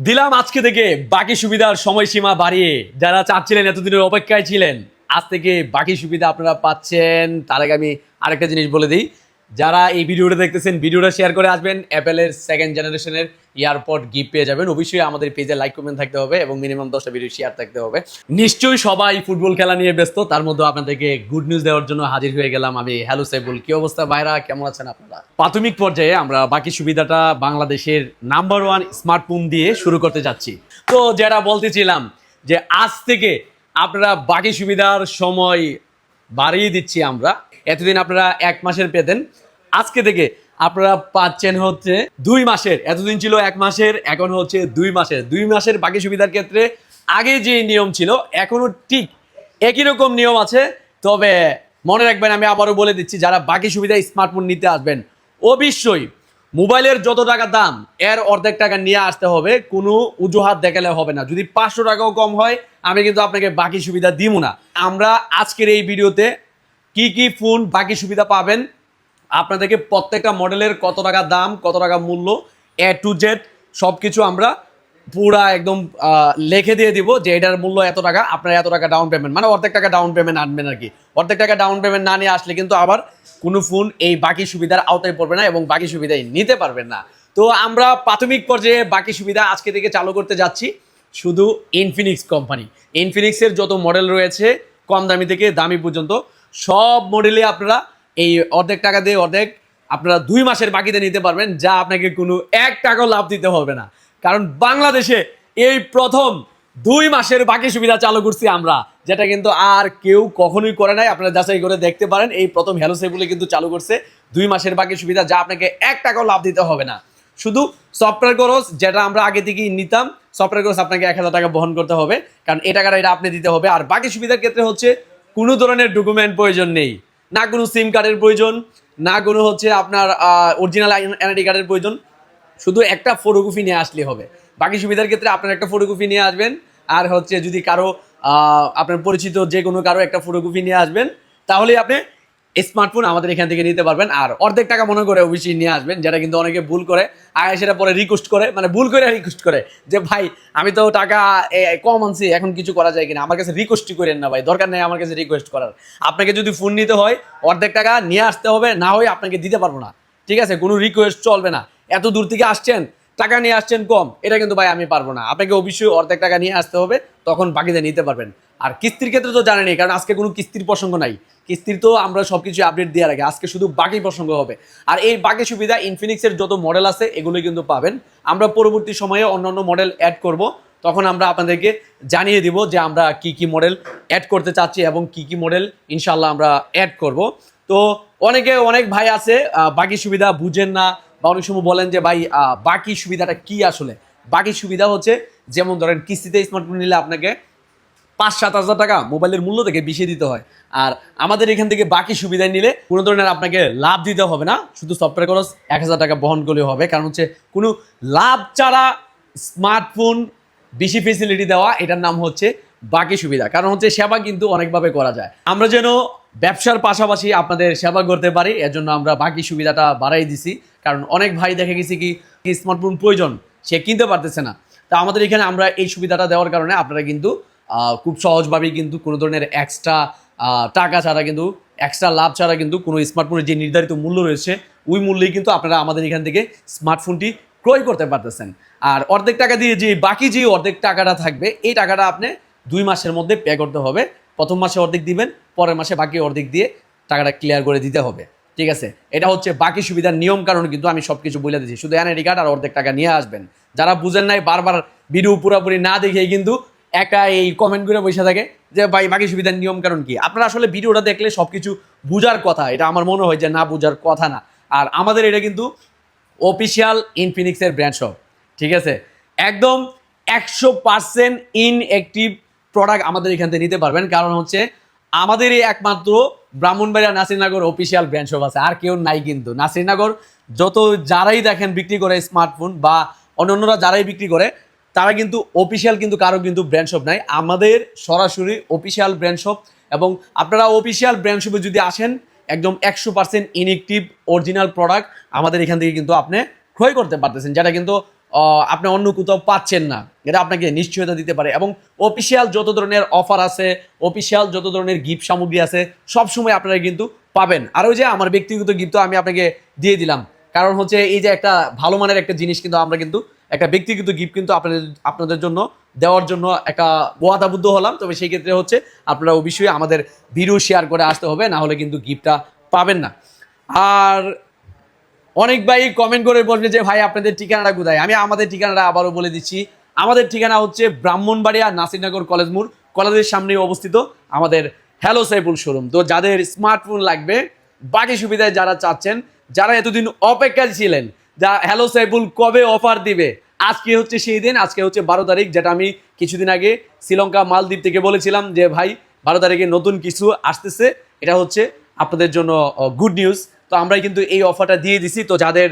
দিলাম আজকে থেকে বাকি সুবিধার সময়সীমা বাড়িয়ে। যারা চাচ্ছিলেন, এতদিনের অপেক্ষায় ছিলেন, আজ থেকে বাকি সুবিধা আপনারা পাচ্ছেন। তার আগে আমি আরেকটা জিনিস বলে দিই, যারা এই ভিডিওটা দেখতেছেন, ভিডিওটা শেয়ার করে আসবেন। অ্যাপেলের সেকেন্ড জেনারেশনের ইয়ারপড গিফট পেয়ে যাবেন। অবশ্যই আমাদের পেজে লাইক কমেন্ট থাকতে হবে এবং মিনিমাম 10টা ভিডিও শেয়ার থাকতে হবে। নিশ্চয়ই সবাই ফুটবল খেলা নিয়ে ব্যস্ত, তার মধ্যে আপনাদেরকে গুড নিউজ দেওয়ার জন্য হাজির হয়ে গেলাম আমি। হ্যালো সাইফুল, কি অবস্থা ভাইরা, কেমন আছেন আপনারা? প্রাথমিক পর্যায়ে আমরা বাকি সুবিধাটা বাংলাদেশের নাম্বার 1 স্মার্টফোন দিয়ে শুরু করতে যাচ্ছি। তো যেটা বলতেছিলাম যে আজ থেকে আপনারা বাকি সুবিধার সময় বাড়িয়ে দিচ্ছি আমরা। এতদিন আপনারা 1 মাসের পেতেন, আজকে থেকে আপনারা পাচ্ছেন হচ্ছে 2 মাসের। এতদিন ছিল 1 মাসের, এখন হচ্ছে 2 মাসের। 2 মাসের বাকি সুবিধার ক্ষেত্রে আগে যে নিয়ম ছিল এখনো ঠিক একই রকম নিয়ম আছে। তবে মনে রাখবেন, আমি আবারও বলে দিচ্ছি, যারা বাকি সুবিধা স্মার্টফোন নিতে আসবেন অবশ্যই মোবাইলের যত টাকা দাম এর অর্ধেক টাকা নিয়ে আসতে হবে। কোনো অজুহাত দেখালে হবে না। যদি 500 টাকাও কম হয়, আমি কিন্তু আপনাকে বাকি সুবিধা দিব না। আমরা আজকের এই ভিডিওতে কি কি ফোন বাকি সুবিধা পাবেন, আপনাদেরকে প্রত্যেকটা মডেলের কত টাকা দাম, কত টাকা মূল্য, A to Z সব কিছু আমরা পুরা একদম লিখে দিয়ে দিব যে এটার মূল্য এত টাকা, আপনার এত টাকা ডাউন পেমেন্ট, মানে অর্ধেক টাকা ডাউন পেমেন্ট আনবেন আর কি। অর্ধেক টাকা ডাউন পেমেন্ট না নিয়ে আসলে কিন্তু আবার কোনো ফোন এই বাকি সুবিধার আওতায় পড়বে না এবং বাকি সুবিধাই নিতে পারবেন না। তো আমরা প্রাথমিক পর্যায়ে বাকি সুবিধা আজকে থেকে চালু করতে যাচ্ছি শুধু ইনফিনিক্স কোম্পানি। ইনফিনিক্সের যত মডেল রয়েছে কম দামি থেকে দামি পর্যন্ত সব মডেলে আপনারা এই অর্ধেক টাকা দিয়ে অর্ধেক আপনারা 2 মাসের বাকিতে নিতে পারবেন, যা আপনাকে কোনো 1 টাকাও লাভ দিতে হবে না। কারণ বাংলাদেশে এই প্রথম 2 মাসের বাকি সুবিধা চালু করছি আমরা, যেটা কিন্তু আর কেউ কখনোই করে নাই। আপনারা যাচাই করে দেখতে পারেন, এই প্রথম হ্যালো সেফুলে কিন্তু চালু করছে 2 মাসের বাকি সুবিধা, যা আপনাকে 1 টাকাও লাভ দিতে হবে না। শুধু সফটওয়্যার খরচ, যেটা আমরা আগে থেকেই নিতাম, সফটওয়্যার খরচ আপনাকে 1000 টাকা বহন করতে হবে, কারণ এই টাকাটা এটা আপনি দিতে হবে। আর বাকি সুবিধার ক্ষেত্রে হচ্ছে কোনো ধরনের ডকুমেন্ট প্রয়োজন নেই, না কোনো সিম কার্ডের প্রয়োজন, না কোনো হচ্ছে আপনার অরিজিনাল এনআইডি কার্ডের প্রয়োজন। শুধু একটা ফটোকপি নিয়ে আসলে হবে। বাকি সুবিধার ক্ষেত্রে আপনার একটা ফটোকপি নিয়ে আসবেন, আর হচ্ছে যদি কারো আপনার পরিচিত যে কোনো কারো একটা ফটোকপি নিয়ে আসবেন, তাহলেই আপনি স্মার্টফোন আমাদের এখান থেকে নিতে পারবেন। আর অর্ধেক টাকা মনে করে অবশ্যই নিয়ে আসবেন, যেটা কিন্তু অনেকে ভুল করে, আগে সেটা পরে রিকোয়েস্ট করে, মানে ভুল করে রিকোয়েস্ট করে যে ভাই আমি তো টাকা কম আনছি, এখন কিছু করা যায় কিনা। আমার কাছে রিকোয়েস্টই করেন না ভাই, দরকার নেই আমার কাছে রিকোয়েস্ট করার। আপনাকে যদি ফোন নিতে হয় অর্ধেক টাকা নিয়ে আসতে হবে, না হয় আপনাকে দিতে পারবো না। ঠিক আছে, কোনো রিকোয়েস্ট চলবে না। এত দূর থেকে আসছেন, টাকা নিয়ে আসছেন কম, এটা কিন্তু ভাই আমি পারবো না। আপনাকে অবশ্যই অর্ধেক টাকা নিয়ে আসতে হবে, তখন বাকিতে নিতে পারবেন। আর কিস্তির ক্ষেত্রে তো জানেনই, কারণ আজকে কোনো কিস্তির প্রসঙ্গ নাই। কিস্তির তো আমরা সব কিছু আপডেট দিয়ে রাখি, আজকে শুধু বাকি প্রসঙ্গ হবে। আর এই বাকি সুবিধা ইনফিনিক্সের যত মডেল আছে এগুলো কিন্তু পাবেন। আমরা পরবর্তী সময়ে অন্যান্য মডেল অ্যাড করব, তখন আমরা আপনাদেরকে জানিয়ে দিব যে আমরা কি কি মডেল অ্যাড করতে চাচ্ছি এবং কি কি মডেল ইনশাল্লাহ আমরা অ্যাড করব। তো অনেক ভাই আছে বাকি সুবিধা বুঝেন না, বা অনেক সময় বলেন যে ভাই বাকি সুবিধাটা কি। আসলে বাকি সুবিধা হচ্ছে, যেমন ধরেন কিস্তিতে স্মার্টফোন নিলে আপনাকে 5-7 হাজার টাকা মোবাইলের মূল্য থেকে বেশি দিতে হয়। আর আমাদের এখান থেকে বাকি সুবিধা নিলে কোনো ধরনের আপনাকে লাভ দিতে হবে না, শুধু সফটওয়্যার খরচ 1000 টাকা বহন করলে হবে। কারণ হচ্ছে কোনো লাভ ছাড়া স্মার্টফোন বেশি ফেসিলিটি দেওয়া, এটার নাম হচ্ছে বাকি সুবিধা। কারণ হচ্ছে সেবা কিন্তু অনেকভাবে করা যায়। আমরা যেন ব্যবসার পাশাপাশি আপনাদের সেবা করতে পারি, এর জন্য আমরা বাকি সুবিধাটা বাড়াই দিছি। কারণ অনেক ভাই দেখে গেছি কি স্মার্টফোন প্রয়োজন, সে কিনতে পারতেছে না। তা আমাদের এখানে আমরা এই সুবিধাটা দেওয়ার কারণে আপনারা কিন্তু খুব সহজভাবেই কিন্তু কোনো ধরনের এক্সট্রা টাকা ছাড়া, কিন্তু এক্সট্রা লাভ ছাড়া কিন্তু কোনো স্মার্টফোনের যে নির্ধারিত মূল্য রয়েছে ওই মূল্যেই কিন্তু আপনারা আমাদের এখান থেকে স্মার্টফোনটি ক্রয় করতে পারতেছেন। আর অর্ধেক টাকা দিয়ে যে বাকি যে অর্ধেক টাকাটা থাকবে, এই টাকাটা আপনি 2 মাসের মধ্যে পে করতে হবে। প্রথম মাসে অর্ধেক দিবেন, পরের মাসে বাকি অর্ধেক দিয়ে টাকাটা ক্লিয়ার করে দিতে হবে। ঠিক আছে, এটা হচ্ছে বাকি সুবিধার নিয়ম কারণ। কিন্তু আমি সব কিছু বলে দিচ্ছি, শুধু এনআইডি কার্ড আর অর্ধেক টাকা নিয়ে আসবেন। যারা বুঝেন নাই, বারবার ভিডিও পুরোপুরি না দেখেই কিন্তু একা এই কমেন্ট করে বসে থাকে যে ভাই বাকি সুবিধার নিয়ম কারণ কি। আপনারা আসলে ভিডিওটা দেখলে সব কিছু বুঝার কথা, এটা আমার মনে হয় যে না বুঝার কথা না। আর আমাদের এটা কিন্তু অফিসিয়াল ইনফিনিক্সের ব্র্যান্ড শপ। ঠিক আছে, একদম 100% ইনঅ্যাক্টিভ প্রোডাক্ট আমাদের এখান থেকে নিতে পারবেন। কারণ হচ্ছে আমাদের এই একমাত্র Brahmanbaria Nasirnagar official brand shop আছে, আর কেউ নাই। কিন্তু নাসিরনগর যত যারাই দেখেন বিক্রি করে স্মার্টফোন, বা অন্যান্যরা যারাই বিক্রি করে, তারা কিন্তু অফিসিয়াল কিন্তু কারো কিন্তু ব্র্যান্ড শপ নাই। আমাদের সরাসরি অফিসিয়াল ব্র্যান্ড শপ। এবং আপনারা অফিসিয়াল ব্র্যান্ড শপে যদি আসেন, একদম 100% ইনঅ্যাক্টিভ অরিজিনাল প্রোডাক্ট আমাদের এখান থেকে কিন্তু আপনি ক্রয় করতে পারতেছেন, যেটা কিন্তু আপনি অন্য কোথাও পাচ্ছেন না, এটা আপনাকে নিশ্চয়তা দিতে পারে। এবং অফিসিয়াল যত ধরনের অফার আছে, অফিসিয়াল যত ধরনের গিফট সামগ্রী আছে, সবসময় আপনারা কিন্তু পাবেন। আর ওই যে আমার ব্যক্তিগত গিফট আমি আপনাকে দিয়ে দিলাম, কারণ হচ্ছে এই যে একটা ভালো মানের একটা জিনিস কিন্তু আমরা কিন্তু একটা ব্যক্তিগত গিফট কিন্তু আপনাদের জন্য দেওয়ার জন্য একটা ওয়াদাবদ্ধ হলাম। তবে সেই ক্ষেত্রে হচ্ছে আপনারা অবশ্যই আমাদের ভিডিও শেয়ার করে আসতে হবে, না হলে কিন্তু গিফটটা পাবেন না। আর অনেক ভাই কমেন্ট করে বলবে যে ভাই আপনাদের ঠিকানাটা কোথায়। আমি আমাদের ঠিকানাটা আবারও বলে দিচ্ছি। আমাদের ঠিকানা হচ্ছে ব্রাহ্মণবাড়িয়া নাসিরনগর কলেজ মোড়, কলেজের সামনে অবস্থিত আমাদের হ্যালো সাইফুল শোরুম। তো যাদের স্মার্টফোন লাগবে, বাকি সুবিধায় যারা চাচ্ছেন, যারা এতদিন অপেক্ষায় ছিলেন যা হ্যালো সাইফুল কবে অফার দিবে, আজকে হচ্ছে সেই দিন। আজকে হচ্ছে 12 তারিখ, যেটা আমি কিছুদিন আগে শ্রীলঙ্কা মালদ্বীপ থেকে বলেছিলাম যে ভাই 12 তারিখে নতুন কিছু আসতেছে, এটা হচ্ছে আপনাদের জন্য গুড নিউজ। তো আমরাই কিন্তু এই অফারটা দিয়ে দিছি। তো যাদের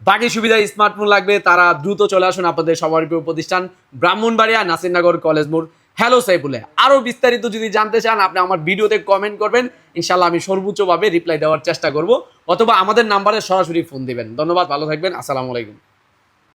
বাকি সুবিধায় স্মার্টফোন লাগবে তারা দ্রুত চলে আসুন আপনাদের সবার প্রিয় প্রতিষ্ঠান ব্রাহ্মণবাড়িয়া নাসিরনগর কলেজ মোড় হ্যালো সাইফুলে। আরও বিস্তারিত যদি জানতে চান আপনি আমার ভিডিওতে কমেন্ট করবেন, ইনশাল্লাহ আমি সর্বোচ্চভাবে রিপ্লাই দেওয়ার চেষ্টা করব, অথবা আমাদের নাম্বারে সরাসরি ফোন দিবেন। ধন্যবাদ, ভালো থাকবেন, আসসালামু আলাইকুম।